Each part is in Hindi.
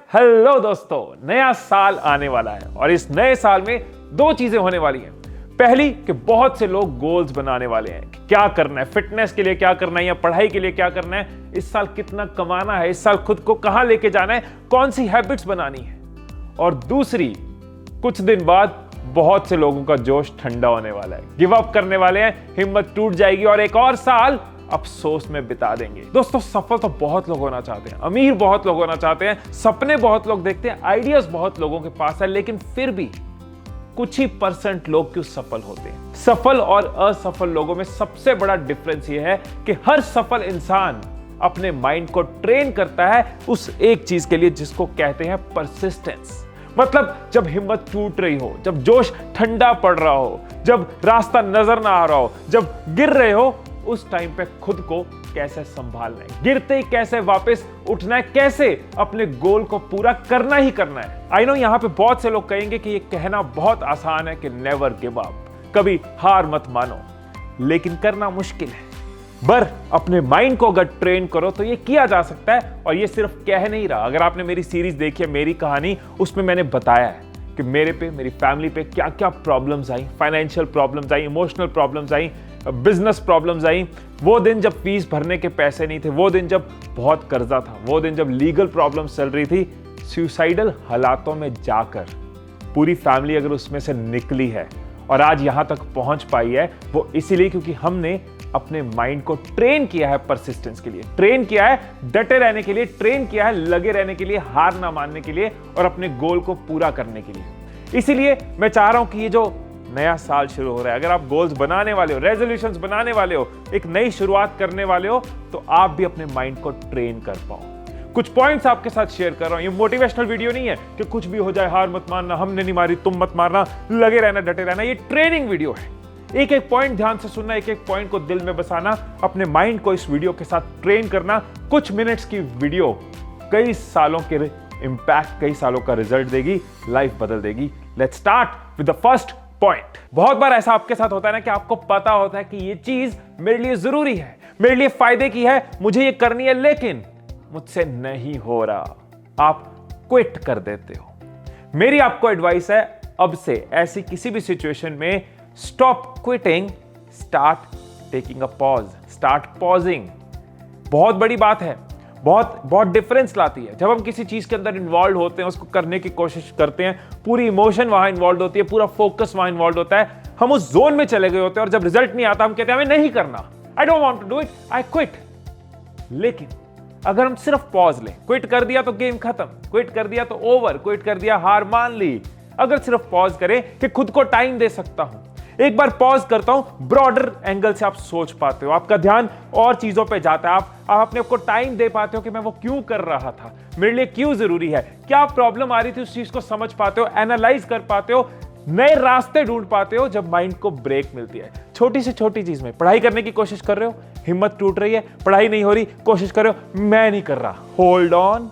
हेलो दोस्तों, नया साल आने वाला है और इस नए साल में दो चीजें होने वाली हैं। पहली कि बहुत से लोग गोल्स बनाने वाले हैं कि क्या करना है, फिटनेस के लिए क्या करना है या पढ़ाई के लिए क्या करना है, इस साल कितना कमाना है, इस साल खुद को कहां लेके जाना है, कौन सी हैबिट्स बनानी है। और दूसरी, कुछ दिन बाद बहुत से लोगों का जोश ठंडा होने वाला है, गिव अप करने वाले हैं, हिम्मत टूट जाएगी और एक और साल अफसोस में बिता देंगे। दोस्तों, सफल तो बहुत लोग होना चाहते हैं, अमीर बहुत लोग होना चाहते हैं, सपने बहुत लोग देखते हैं, आइडियाज बहुत लोगों के पास है, लेकिन फिर भी कुछ ही % लोग क्यों सफल होते हैं। सफल और असफल लोगों में सबसे बड़ा डिफरेंस यह है कि हर सफल इंसान अपने माइंड को ट्रेन करता है उस एक चीज के लिए जिसको कहते हैं परसिस्टेंस। मतलब जब हिम्मत टूट रही हो, जब जोश ठंडा पड़ रहा हो, जब रास्ता नजर ना आ रहा हो, जब गिर रहे हो, उस टाइम पे खुद को कैसे संभालना है, गिरते ही कैसे वापस उठना है, कैसे अपने गोल को पूरा करना ही करना है। आई नो यहां पे बहुत से लोग कहेंगे कि ये कहना बहुत आसान है कि नेवर गिव अप, कभी हार मत मानो, लेकिन करना मुश्किल है। पर अपने माइंड को अगर ट्रेन करो तो ये किया जा सकता है। और ये सिर्फ कह नहीं रहा, अगर आपने मेरी सीरीज देखी है, मेरी कहानी, उसमें मैंने बताया है कि मेरे पे, मेरी फैमिली पे क्या क्या प्रॉब्लम्स आई, फाइनेंशियल प्रॉब्लम्स आई, इमोशनल प्रॉब्लम्स आई, बिजनेस प्रॉब्लम्स आई। वो दिन जब फीस भरने के पैसे नहीं थे, वो दिन जब बहुत कर्जा था, वो दिन जब लीगल प्रॉब्लम्स चल रही थी, सुसाइडल हालातों में जाकर पूरी फैमिली अगर उसमें से निकली है और आज यहां तक पहुंच पाई है, वो इसीलिए क्योंकि हमने अपने माइंड को ट्रेन किया है परसिस्टेंस के लिए, ट्रेन किया है डटे रहने के लिए, ट्रेन किया है लगे रहने के लिए, हार ना मानने के लिए और अपने गोल को पूरा करने के लिए। इसीलिए मैं चाह रहा हूं कि ये जो नया साल शुरू हो रहा है, अगर आप गोल्स बनाने वाले हो, रेजोल्यूशंस बनाने वाले हो, एक नई शुरुआत करने वाले हो, तो आप भी अपने माइंड को ट्रेन कर पाओ। कुछ पॉइंट्स आपके साथ शेयर कर रहा हूं। ये मोटिवेशनल वीडियो नहीं है कि कुछ भी हो जाए हार मत मानना, हमने नहीं मारी तुम मत मारना, लगे रहना, डटे रहना। ये ट्रेनिंग वीडियो है। एक एक पॉइंट ध्यान से सुनना, एक एक पॉइंट को दिल में बसाना, अपने माइंड को इस वीडियो के साथ ट्रेन करना। कुछ मिनट्स की वीडियो कई सालों के इंपैक्ट, कई सालों का रिजल्ट देगी, लाइफ बदल देगी। Let's start with the first point. बहुत बार ऐसा आपके साथ होता है ना कि आपको पता होता है कि ये चीज मेरे लिए जरूरी है, मेरे लिए फायदे की है, मुझे ये करनी है, लेकिन मुझसे नहीं हो रहा, आप क्विट कर देते हो। मेरी आपको एडवाइस है, अब से ऐसी किसी भी सिचुएशन में stop quitting, start taking a pause, start pausing. बहुत बड़ी बात है, बहुत डिफरेंस लाती है। जब हम किसी चीज के अंदर इन्वॉल्व होते हैं, उसको करने की कोशिश करते हैं, पूरी इमोशन वहां इन्वॉल्व होती है, पूरा फोकस वहां इन्वॉल्व होता है, हम उस जोन में चले गए होते हैं और जब रिजल्ट नहीं आता हम कहते हैं हमें नहीं करना, I don't want to do it, I quit. लेकिन अगर हम सिर्फ पॉज लें, क्विट कर दिया तो गेम खत्म, क्विट कर दिया तो ओवर, क्विट कर दिया हार मान ली। अगर सिर्फ पॉज करें कि खुद को टाइम दे सकता हूं, एक बार पॉज करता हूं, ब्रॉडर एंगल से आप सोच पाते हो, आपका ध्यान और चीजों पे जाता है, आप अपने को टाइम दे पाते हो कि मैं वो क्यों कर रहा था, मेरे लिए क्यों जरूरी है, क्या प्रॉब्लम आ रही थी, उस चीज को समझ पाते हो, एनालाइज कर पाते हो, नए रास्ते ढूंढ पाते हो जब माइंड को ब्रेक मिलती है। छोटी से छोटी चीज में पढ़ाई करने की कोशिश कर रहे हो, हिम्मत टूट रही है, पढ़ाई नहीं हो रही, कोशिश कर रहे हो, मैं नहीं कर रहा, hold on,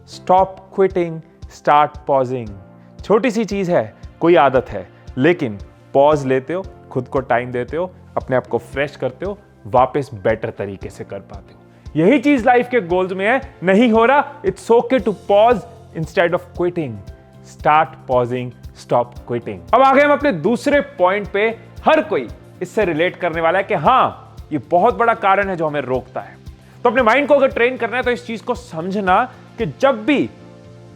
stop quitting, start pausing. छोटी सी चीज है, कोई आदत है, लेकिन पॉज लेते हो, खुद को टाइम देते हो, अपने आप को फ्रेश करते हो, वापस बेटर तरीके से कर पाते हो। यही चीज लाइफ के गोल्स में है। नहीं हो रहा, it's okay to pause instead of quitting, start pausing, stop quitting. अब आ गए हम अपने दूसरे पॉइंट पे। हर कोई इससे रिलेट करने वाला है कि हां, ये बहुत बड़ा कारण है जो हमें रोकता है। तो अपने माइंड को अगर ट्रेन करना है तो इस चीज को समझना कि जब भी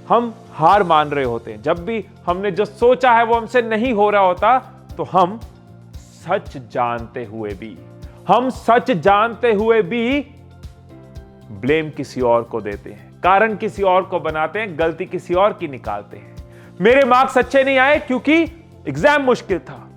हम हार मान रहे होते हैं, जब भी हमने जो सोचा है वो हमसे नहीं हो रहा होता, तो हम सच जानते हुए भी ब्लेम किसी और को देते हैं, कारण किसी और को बनाते हैं, गलती किसी और की निकालते हैं। मेरे मार्क्स अच्छे नहीं आए क्योंकि एग्जाम मुश्किल था,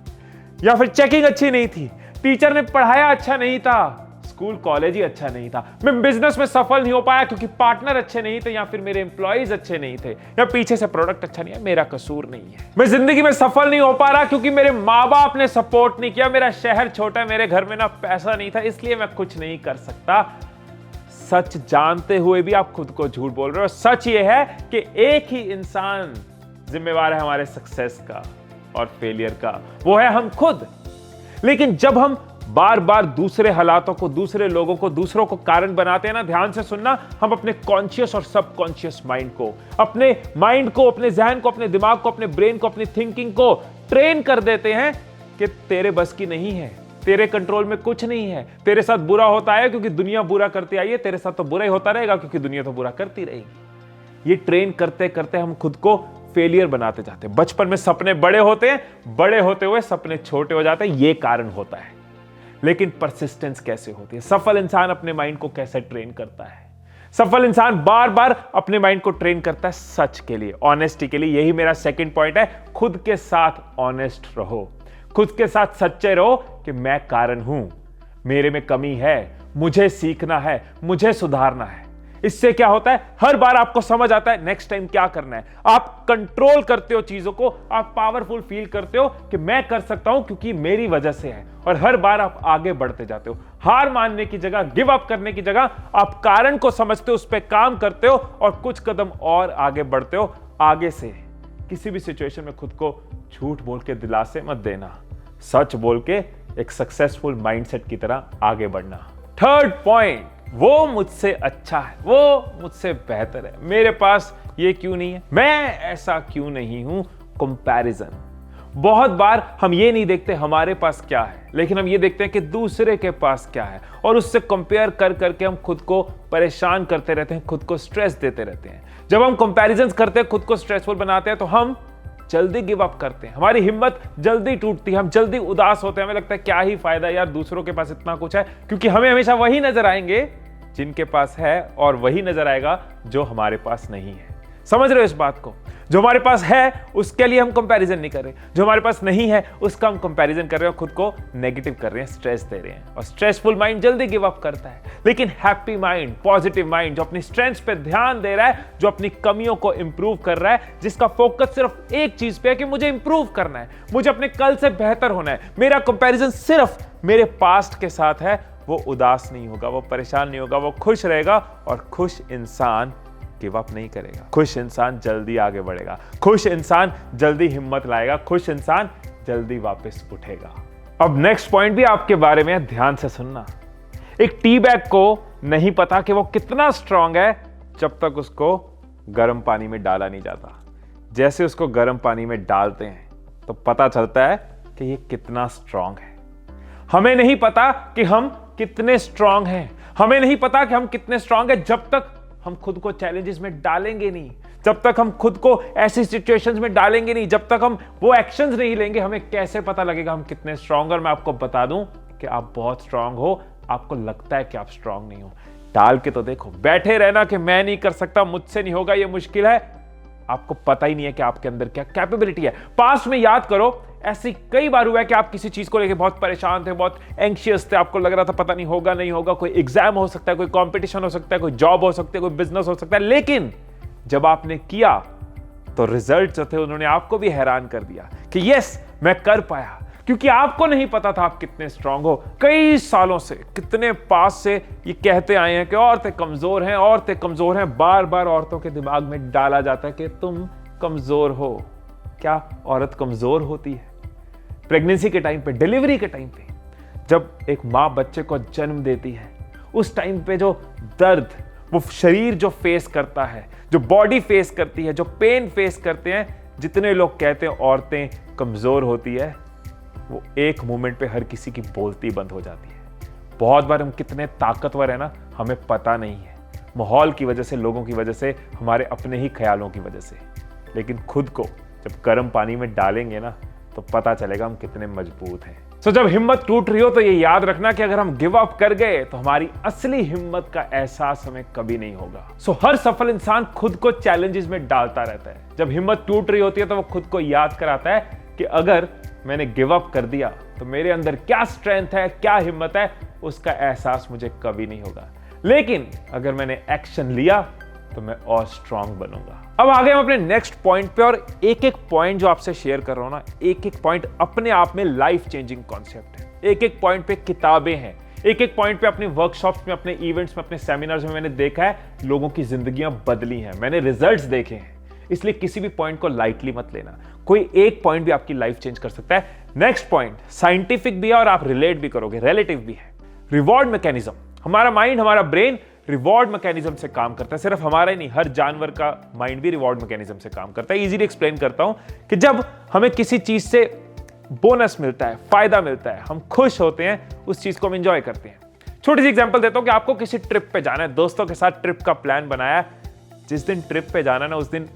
या फिर चेकिंग अच्छी नहीं थी, टीचर ने पढ़ाया अच्छा नहीं था, स्कूल कॉलेज ही अच्छा नहीं था, मैं बिजनेस में सफल नहीं हो पाया क्योंकि पार्टनर अच्छे नहीं थे, या फिर मेरे एम्प्लॉइज अच्छे नहीं थे, या पीछे से प्रोडक्ट अच्छा नहीं है, मेरा कसूर नहीं है। मैं जिंदगी में सफल नहीं हो पा रहा क्योंकि मेरे माँ बाप ने सपोर्ट नहीं किया, मेरा शहर छोटा है, मेरे घर में ना पैसा नहीं था, इसलिए मैं कुछ नहीं कर सकता। सच जानते हुए भी आप खुद को झूठ बोल रहे हो। सच ये है कि एक ही इंसान जिम्मेवार है हमारे सक्सेस का और फेलियर का, वो है हम खुद। लेकिन जब हम बार बार दूसरे हालातों को, दूसरे लोगों को, दूसरों को कारण बनाते हैं ना, ध्यान से सुनना, हम अपने कॉन्शियस और सबकॉन्शियस माइंड को, अपने माइंड को, अपने जहन को, अपने दिमाग को, अपने ब्रेन को, अपनी थिंकिंग को ट्रेन कर देते हैं कि तेरे बस की नहीं है, तेरे कंट्रोल में कुछ नहीं है, तेरे साथ बुरा होता है क्योंकि दुनिया बुरा करती आई है, तेरे साथ तो बुरा ही होता रहेगा क्योंकि दुनिया तो बुरा करती रहेगी। ये ट्रेन करते करते हम खुद को फेलियर बनाते जाते हैं। बचपन में सपने बड़े होते हैं, बड़े होते हुए सपने छोटे हो जाते हैं, ये कारण होता है। लेकिन परसिस्टेंस कैसे होती है? सफल इंसान अपने माइंड को कैसे ट्रेन करता है? सफल इंसान बार बार अपने माइंड को ट्रेन करता है सच के लिए, ऑनेस्टी के लिए। यही मेरा सेकंड पॉइंट है, खुद के साथ ऑनेस्ट रहो, खुद के साथ सच्चे रहो कि मैं कारण हूं, मेरे में कमी है, मुझे सीखना है, मुझे सुधारना है। इससे क्या होता है, हर बार आपको समझ आता है नेक्स्ट टाइम क्या करना है। आप कंट्रोल करते हो चीजों को, आप पावरफुल फील करते हो कि मैं कर सकता हूं क्योंकि मेरी वजह से है, और हर बार आप आगे बढ़ते जाते हो। हार मानने की जगह, गिव अप करने की जगह आप कारण को समझते हो, उस पर काम करते हो और कुछ कदम और आगे बढ़ते हो। आगे से किसी भी सिचुएशन में खुद को झूठ बोल के दिलासे मत देना, सच बोल के एक सक्सेसफुल माइंडसेट की तरह आगे बढ़ना। थर्ड पॉइंट, वो मुझसे अच्छा है, वो मुझसे बेहतर है, मेरे पास ये क्यों नहीं है, मैं ऐसा क्यों नहीं हूं। कंपैरिजन। बहुत बार हम ये नहीं देखते हमारे पास क्या है, लेकिन हम ये देखते हैं कि दूसरे के पास क्या है, और उससे कंपेयर कर करके हम खुद को परेशान करते रहते हैं, खुद को स्ट्रेस देते रहते हैं। जब हम कंपैरिजन करते हैं, खुद को स्ट्रेसफुल बनाते हैं, तो हम जल्दी गिव अप करते हैं, हमारी हिम्मत जल्दी टूटती है, हम जल्दी उदास होते हैं, हमें लगता है क्या ही फायदा यार, दूसरों के पास इतना कुछ है, क्योंकि हमें हमेशा वही नजर आएंगे जिनके पास है, और वही नजर आएगा जो हमारे पास नहीं है। समझ रहे हो इस बात को? जो हमारे पास है उसके लिए हम कंपैरिजन नहीं कर रहे, जो हमारे पास नहीं है उसका हम कंपैरिजन कर रहे हैं, खुद को नेगेटिव कर रहे हैं, स्ट्रेस दे रहे हैं। और स्ट्रेसफुल माइंड जल्दी गिव अप करता है, लेकिन हैप्पी माइंड, पॉजिटिव माइंड, जो अपनी स्ट्रेंथ्स पे ध्यान दे रहा है, जो अपनी कमियों को इंप्रूव कर रहा है, जिसका फोकस सिर्फ एक चीज पे है कि मुझे इंप्रूव करना है, मुझे अपने कल से बेहतर होना है, मेरा कंपैरिजन सिर्फ मेरे पास्ट के साथ है, वो उदास नहीं होगा, वो परेशान नहीं होगा, वो खुश रहेगा। और खुश इंसान गिव अप नहीं करेगा, खुश इंसान जल्दी आगे बढ़ेगा, खुश इंसान जल्दी हिम्मत लाएगा, खुश इंसान जल्दी वापस उठेगा। अब नेक्स्ट पॉइंट भी आपके बारे में ध्यान से सुनना। एक टी बैग को नहीं पता कि वो कितना स्ट्रांग है जब तक उसको गर्म पानी में डाला नहीं जाता। जैसे उसको गर्म पानी में डालते हैं तो पता चलता है कि ये कितना स्ट्रांग है। हमें नहीं पता कि हम कितने स्ट्रांग हैं, हमें नहीं पता कि हम कितने स्ट्रांग हैं जब तक हम खुद को चैलेंजेस में डालेंगे नहीं, जब तक हम खुद को ऐसी सिचुएशंस में डालेंगे नहीं, जब तक हम वो एक्शंस नहीं लेंगे, हमें कैसे पता लगेगा हम कितने स्ट्रांग। और मैं आपको बता दूं कि आप बहुत स्ट्रांग हो, आपको लगता है कि आप स्ट्रांग नहीं हो। डाल के तो देखो, बैठे रहना कि मैं नहीं कर सकता, मुझसे नहीं होगा, ये मुश्किल है, आपको पता ही नहीं है कि आपके अंदर क्या कैपेबिलिटी है। पास्ट में याद करो, ऐसी कई बार हुआ है कि आप किसी चीज को लेकर बहुत परेशान थे, बहुत एंग्शियस थे, आपको लग रहा था पता नहीं होगा नहीं होगा, कोई एग्जाम हो सकता है, कोई कंपटीशन हो सकता है, कोई जॉब हो सकती है, कोई बिजनेस हो सकता है, लेकिन जब आपने किया तो रिजल्ट जो थे उन्होंने आपको भी हैरान कर दिया कि यस मैं कर पाया, क्योंकि आपको नहीं पता था आप कितने स्ट्रांग हो। कई सालों से, कितने पास से ये कहते आए हैं कि औरतें कमजोर हैं, औरतें कमजोर हैं, बार बार औरतों के दिमाग में डाला जाता है कि तुम कमजोर हो। क्या औरत कमजोर होती है? प्रेगनेंसी के टाइम पे, डिलीवरी के टाइम पे, जब एक माँ बच्चे को जन्म देती है, उस टाइम पे जो दर्द वो शरीर जो फेस करता है, जो बॉडी फेस करती है, जो पेन फेस करते हैं, जितने लोग कहते हैं औरतें कमजोर होती है, वो एक मोमेंट पे हर किसी की बोलती बंद हो जाती है। बहुत बार हम कितने ताकतवर है ना, हमें पता नहीं है, माहौल की वजह से, लोगों की वजह से, हमारे अपने ही ख्यालों की वजह से। लेकिन खुद को जब गर्म पानी में डालेंगे ना तो पता चलेगा हम कितने मजबूत हैं। सो जब हिम्मत टूट रही हो तो ये याद रखना कि अगर हम गिव अप कर गए तो हमारी असली हिम्मत का एहसास हमें कभी नहीं होगा। सो हर सफल इंसान खुद को चैलेंजेस में डालता रहता है। जब हिम्मत टूट रही होती है तो वो खुद को याद कराता है कि अगर मैंने गिव अप कर दिया तो मेरे अंदर क्या स्ट्रेंथ है, क्या हिम्मत है, उसका एहसास मुझे कभी नहीं होगा। लेकिन अगर मैंने एक्शन लिया तो मैं और स्ट्रांग बनूंगा। अब आगे हम अपने नेक्स्ट पॉइंट पे, और एक एक पॉइंट जो आपसे शेयर कर रहा हूं ना, एक एक पॉइंट अपने आप में लाइफ चेंजिंग कॉन्सेप्ट है। एक एक पॉइंट पे किताबें हैं, एक एक पॉइंट पे अपने वर्कशॉप्स में, अपने इवेंट्स में, अपने सेमिनार्स में मैंने देखा है लोगों की जिंदगियां बदली हैं, मैंने रिजल्ट्स देखे हैं। इसलिए किसी भी पॉइंट को लाइटली मत लेना। कोई एक पॉइंट भी आपकी लाइफ चेंज कर सकता है। नेक्स्ट पॉइंट साइंटिफिक भी है और आप रिलेट भी करोगे, रिलेटिव भी है। Reward mechanism. हमारा माइंड, हमारा ब्रेन रिवॉर्ड मैकेनिज्म से काम करता है। सिर्फ हमारा ही नहीं, हर जानवर का माइंड भी रिवॉर्ड मैकेनिज्म से काम करता है। इजीली एक्सप्लेन करता हूं कि जब हमें किसी चीज से बोनस मिलता है, फायदा मिलता है, हम खुश होते हैं, उस चीज को हम एंजॉय करते हैं। छोटी सी एग्जांपल देता हूं कि आपको किसी ट्रिप पे जाना है, दोस्तों के साथ ट्रिप का प्लान बनाया। जिस दिन ट्रिप पे जाना ना, उस दिन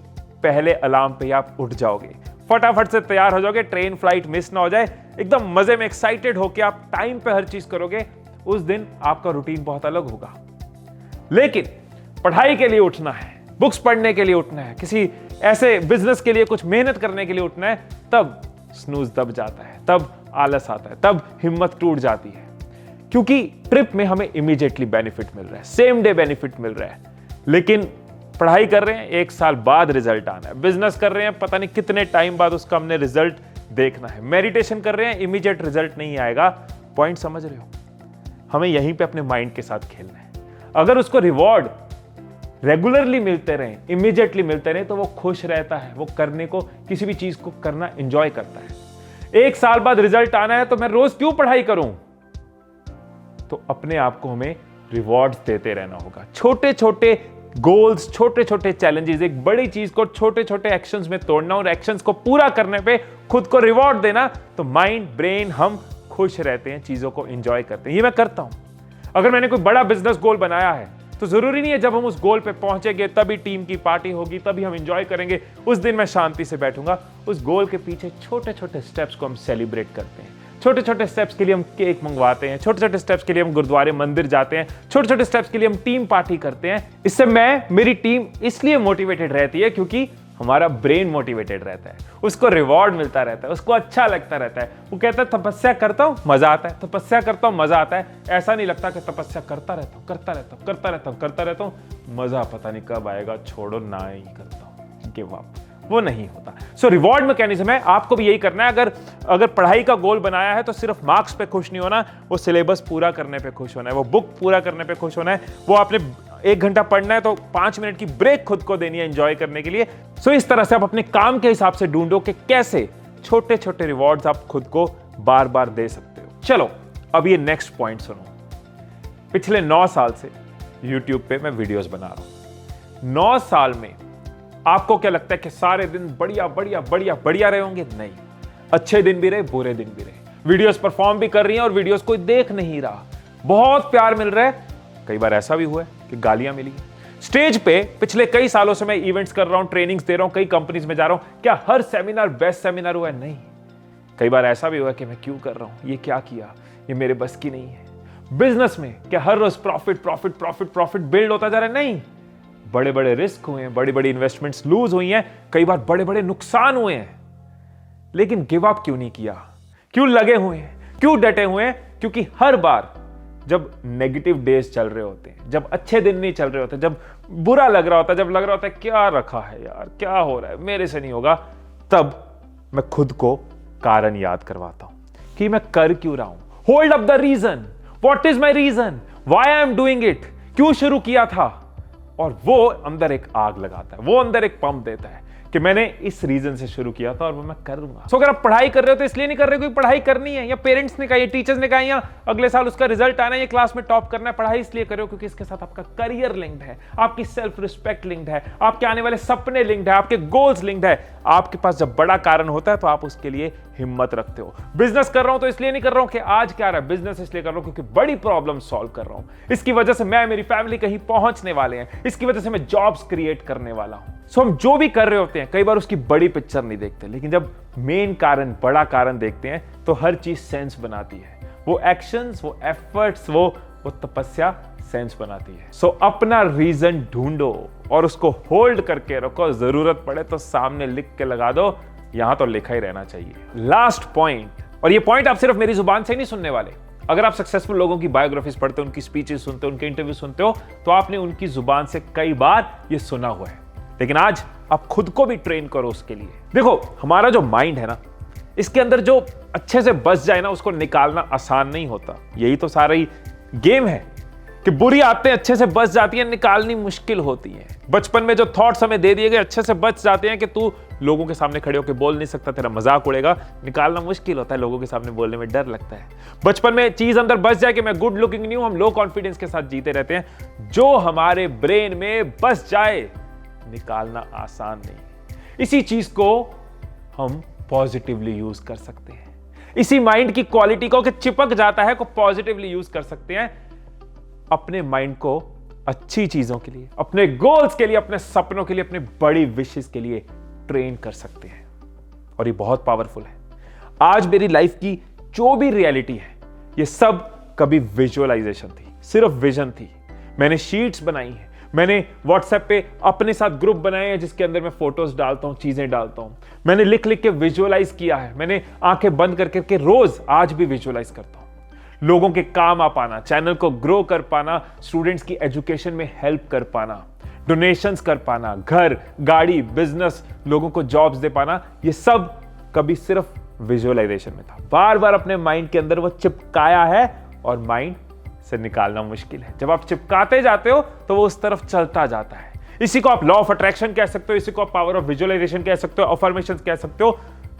पहले अलार्म पे आप उठ जाओगे, फटाफट से तैयार हो जाओगे, ट्रेन फ्लाइट मिस ना हो जाए, एकदम मजे में एक्साइटेड होकर आप टाइम पे हर चीज करोगे। उस दिन आपका रूटीन बहुत अलग होगा। लेकिन पढ़ाई के लिए उठना है, बुक्स पढ़ने के लिए उठना है, किसी ऐसे बिजनेस के लिए कुछ मेहनत करने के लिए उठना है, तब स्नूज दब जाता है, तब आलस आता है, तब हिम्मत टूट जाती है। क्योंकि ट्रिप में हमें इमीडिएटली बेनिफिट मिल रहा है, सेम डे बेनिफिट मिल रहा है। लेकिन पढ़ाई कर रहे हैं, 1 साल बाद रिजल्ट आना है। बिजनेस कर रहे हैं, पता नहीं कितने टाइम बाद उसका हमने रिजल्ट देखना है। मेडिटेशन कर रहे हैं, इमीडिएट रिजल्ट नहीं आएगा। पॉइंट समझ रहे हो? हमें यहीं पे अपने माइंड के साथ खेलना है। अगर उसको रिवॉर्ड रेगुलरली मिलते रहे, इमीडिएटली मिलते रहे, तो वो खुश रहता है, वो करने को, किसी भी चीज को करना एंजॉय करता है। 1 साल बाद रिजल्ट आना है तो मैं रोज क्यों पढ़ाई करूं? तो अपने आप को हमें रिवॉर्ड्स देते रहना होगा। छोटे छोटे गोल्स, छोटे छोटे चैलेंजेस, एक बड़ी चीज को छोटे छोटे एक्शंस में तोड़ना और एक्शंस को पूरा करने पे खुद को रिवॉर्ड देना, तो माइंड, ब्रेन, हम खुश रहते हैं, चीजों को एंजॉय करते हैं। ये मैं करता हूं। अगर मैंने कोई बड़ा बिजनेस गोल बनाया है तो जरूरी नहीं है जब हम उस गोल पे पहुंचेंगे तभी टीम की पार्टी होगी, तभी हम एंजॉय करेंगे। उस दिन मैं शांति से बैठूंगा। उस गोल के पीछे छोटे छोटे स्टेप्स को हम सेलिब्रेट करते हैं। छोटे छोटे स्टेप्स के लिए हम केक मंगवाते हैं, छोटे छोटे स्टेप्स के लिए हम गुरुद्वारे, मंदिर जाते हैं, छोटे छोटे स्टेप्स के लिए हम टीम पार्टी करते हैं। इससे मेरी टीम इसलिए मोटिवेटेड रहती है क्योंकि हमारा ब्रेन मोटिवेटेड रहता है, उसको रिवॉर्ड मिलता रहता है, उसको अच्छा लगता रहता है। वो कहता है तपस्या करता हूं मजा आता है, तपस्या करता हूं मजा आता है। ऐसा नहीं लगता कि तपस्या करता रहता हूं, करता रहता हूं, मजा पता नहीं कब आएगा, छोड़ो ना ही करता हूं, गिव अप। वो नहीं होता। सो रिवॉर्ड मैकेनिज्म है, आपको भी यही करना है। अगर पढ़ाई का गोल बनाया है तो सिर्फ मार्क्स पे खुश नहीं होना, वो सिलेबस पूरा करने पे खुश होना है, वो बुक पूरा करने पे खुश होना है, वो आपने 1 घंटा पढ़ना है तो 5 मिनट की ब्रेक खुद को देनी है एंजॉय करने के लिए। सो इस तरह से आप अपने काम के हिसाब से ढूंढो कि कैसे छोटे छोटे रिवॉर्ड्स आप खुद को बार बार दे सकते हो। चलो अब ये नेक्स्ट पॉइंट सुनो। पिछले 9 साल से YouTube पे मैं वीडियोस बना रहा हूं। 9 साल में आपको क्या लगता है कि सारे दिन बढ़िया बढ़िया बढ़िया बढ़िया रहे होंगे? नहीं, अच्छे दिन भी रहे, बुरे दिन भी रहे। वीडियोस परफॉर्म भी कर रही हैं और वीडियोस कोई देख नहीं रहा, बहुत प्यार मिल रहा है। कई बार ऐसा भी हुआ है कि गालियां मिली। स्टेज पे पिछले कई सालों से मैं इवेंट्स कर रहा हूं, ट्रेनिंग्स दे रहा हूं, कई कंपनीज में जा रहा हूं। क्या हर सेमिनार बेस्ट सेमिनार हुआ है? नहीं। कई बार ऐसा भी हुआ कि मैं क्यों कर रहा हूं, ये क्या किया, ये मेरे बस की नहीं है। बिजनेस में क्या हर रोज प्रॉफिट बिल्ड होता जा रहा है? नहीं। बड़े बड़े रिस्क हुए हैं, बड़ी बड़ी इन्वेस्टमेंट्स लूज हुई हैं, कई बार बड़े बड़े नुकसान हुए हैं। लेकिन गिव अप क्यों नहीं किया? क्यों लगे हुए हैं? क्यों डटे हुए हैं? क्योंकि हर बार जब नेगेटिव डेज चल रहे होते हैं, जब अच्छे दिन नहीं चल रहे होते, जब बुरा लग रहा होता है, जब लग रहा होता है क्या रखा है यार, क्या हो रहा है, मेरे से नहीं होगा, तब मैं खुद को कारण याद करवाता हूं कि मैं कर क्यों रहा हूं। Hold up the reason, what is my reason, why I am doing it, क्यों शुरू किया था। और वो अंदर एक आग लगाता है, वो अंदर एक पंप देता है कि मैंने इस रीजन से शुरू किया था और वो मैं करूंगा। सो अगर आप पढ़ाई कर रहे हो तो इसलिए नहीं कर रहे क्योंकि पढ़ाई करनी है, या पेरेंट्स ने कहा, या टीचर्स ने कहा, या अगले साल उसका रिजल्ट आना है, या क्लास में टॉप करना है। पढ़ाई इसलिए करो क्योंकि इसके साथ आपका करियर लिंक्ड है, आपकी सेल्फ रिस्पेक्ट लिंक्ड है, आपके आने वाले सपने लिंक्ड है, आपके गोल्स लिंक्ड है। आपके पास जब बड़ा कारण होता है तो आप उसके लिए हिम्मत रखते हो। बिजनेस कर रहा हूं तो इसलिए नहीं कर रहा हूं कि आज क्या रहा है, बिजनेस इसलिए कर रहा हूं क्योंकि बड़ी प्रॉब्लम सॉल्व कर रहा हूं। इसकी वजह से मैं, मेरी फैमिली कहीं पहुंचने वाले हैं, इसकी वजह से मैं जॉब्स क्रिएट करने वाला हूं। सो हम जो भी कर रहे होते हैं, कई बार उसकी बड़ी पिक्चर नहीं देखते, लेकिन जब मेन कारण, बड़ा कारण देखते हैं तो हर चीज सेंस बनाती है। वो एक्शंस, वो एफर्ट्स, वो तपस्या सेंस बनाती है। सो अपना रीजन ढूंढो और उसको होल्ड करके रखो। जरूरत पड़े तो सामने लिख के लगा दो, यहां तो लिखा ही रहना चाहिए। लास्ट पॉइंट, और ये पॉइंट आप सिर्फ मेरी जुबान से नहीं सुनने वाले। अगर आप सक्सेसफुल लोगों की बायोग्राफीज पढ़ते हो, उनकी स्पीचेस सुनते हो, उनके इंटरव्यू सुनते हो, तो आपने उनकी जुबान से कई बार ये सुना हुआ है। लेकिन आज आप खुद को भी ट्रेन करो उसके लिए। देखो, हमारा जो माइंड है ना, इसके अंदर जो अच्छे से बस जाए ना, उसको निकालना आसान नहीं होता। यही तो सारा ही गेम है कि बुरी आदतें अच्छे से बच जाती हैं, निकालनी मुश्किल होती है। बचपन में जो थॉट्स हमें दे दिए गए अच्छे से बच जाते हैं कि तू लोगों के सामने खड़े होकर बोल नहीं सकता, तेरा मजाक उड़ेगा, निकालना मुश्किल होता है, लोगों के सामने बोलने में डर लगता है। बचपन में चीज अंदर बस जाए कि मैं गुड लुकिंग नहीं हूं, हम लो कॉन्फिडेंस के साथ जीते रहते हैं। जो हमारे ब्रेन में बस जाए निकालना आसान नहीं। इसी चीज को हम पॉजिटिवली यूज कर सकते हैं। इसी माइंड की क्वालिटी को कि चिपक जाता है को पॉजिटिवली यूज कर सकते हैं। अपने माइंड को अच्छी चीजों के लिए, अपने गोल्स के लिए, अपने सपनों के लिए, अपने बड़ी विशेस के लिए ट्रेन कर सकते हैं। और ये बहुत पावरफुल है। आज मेरी लाइफ की जो भी रियलिटी है ये सब कभी विजुअलाइजेशन थी, सिर्फ विजन थी। मैंने शीट्स बनाई हैं, मैंने व्हाट्सएप पे अपने साथ ग्रुप बनाए हैं जिसके अंदर मैं फोटोज डालता हूं, चीजें डालता हूं। मैंने लिख लिख के विजुअलाइज किया है, मैंने आंखें बंद करके रोज आज भी विजुअलाइज करता हूं। लोगों के काम आ पाना, चैनल को ग्रो कर पाना, स्टूडेंट्स की एजुकेशन में हेल्प कर पाना, डोनेशंस कर पाना, घर, गाड़ी, बिजनेस, लोगों को जॉब्स दे पाना, ये सब कभी सिर्फ विजुअलाइजेशन में था। बार बार अपने माइंड के अंदर वो चिपकाया है और माइंड से निकालना मुश्किल है। जब आप चिपकाते जाते हो तो वो उस तरफ चलता जाता है। इसी को आप लॉ ऑफ अट्रैक्शन कह सकते हो, इसी को आप पावर ऑफ विजुअलाइजेशन कह सकते हो, अफर्मेशंस कह सकते हो।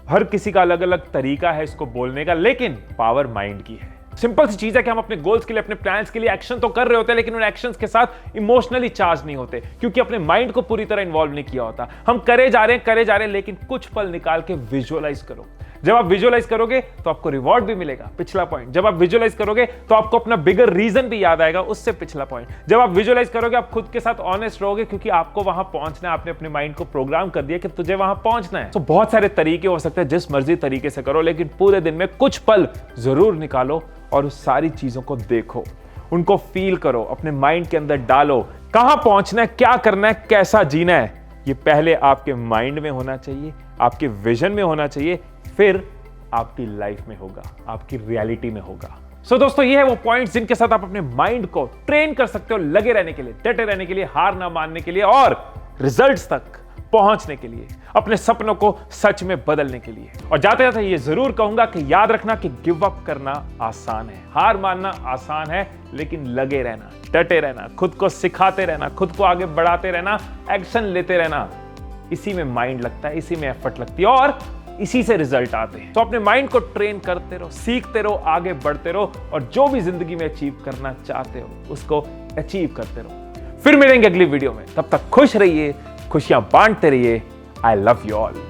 हर किसी का अलग अलग तरीका है इसको बोलने का, लेकिन पावर माइंड की है। सिंपल सी चीज है कि हम अपने गोल्स के लिए, अपने प्लान्स के लिए एक्शन तो कर रहे होते हैं, लेकिन उन एक्शंस के साथ इमोशनली चार्ज नहीं होते, क्योंकि अपने माइंड को पूरी तरह इन्वॉल्व नहीं किया होता। हम करे जा रहे हैं, लेकिन कुछ पल निकाल के विजुअलाइज करो। जब आप विजुअलाइज करोगे तो आपको रिवॉर्ड भी मिलेगा, पिछला पॉइंट। जब आप विजुअलाइज करोगे तो आपको अपना बिगर रीजन भी याद आएगा, उससे पिछला पॉइंट। जब आप विजुअलाइज करोगे आप खुद के साथ ऑनेस्ट रहोगे, क्योंकि आपको वहां पहुंचना है। आपने अपने माइंड को प्रोग्राम कर दिया कि तुझे वहां पहुंचना है। तो बहुत सारे तरीके हो सकते हैं, जिस मर्जी तरीके से करो, लेकिन पूरे दिन में कुछ पल जरूर निकालो और उस सारी चीजों को देखो, उनको फील करो, अपने माइंड के अंदर डालो। कहां पहुंचना है, क्या करना है, कैसा जीना है, ये पहले आपके माइंड में होना चाहिए, आपके विजन में होना चाहिए, फिर आपकी लाइफ में होगा, आपकी रियलिटी में होगा। सो दोस्तों, ये है वो पॉइंट्स जिनके साथ आप अपने माइंड को ट्रेन कर सकते हो, लगे रहने के लिए, डटे रहने के लिए, हार ना मानने के लिए और रिजल्ट्स तक पहुंचने के लिए, अपने सपनों को सच में बदलने के लिए। और जाते जाते ये जरूर कहूंगा कि याद रखना कि गिव अप करना आसान है, हार मानना आसान है, लेकिन लगे रहना, डटे रहना, खुद को सिखाते रहना, खुद को आगे बढ़ाते रहना, एक्शन लेते रहना, इसी में माइंड लगता है, इसी में एफर्ट लगती है और इसी से रिजल्ट आते हैं। तो अपने माइंड को ट्रेन करते रहो, सीखते रहो, आगे बढ़ते रहो और जो भी जिंदगी में अचीव करना चाहते हो उसको अचीव करते रहो। फिर मिलेंगे अगली वीडियो में, तब तक खुश रहिए, खुशियां बांटते रहिए। I love you all.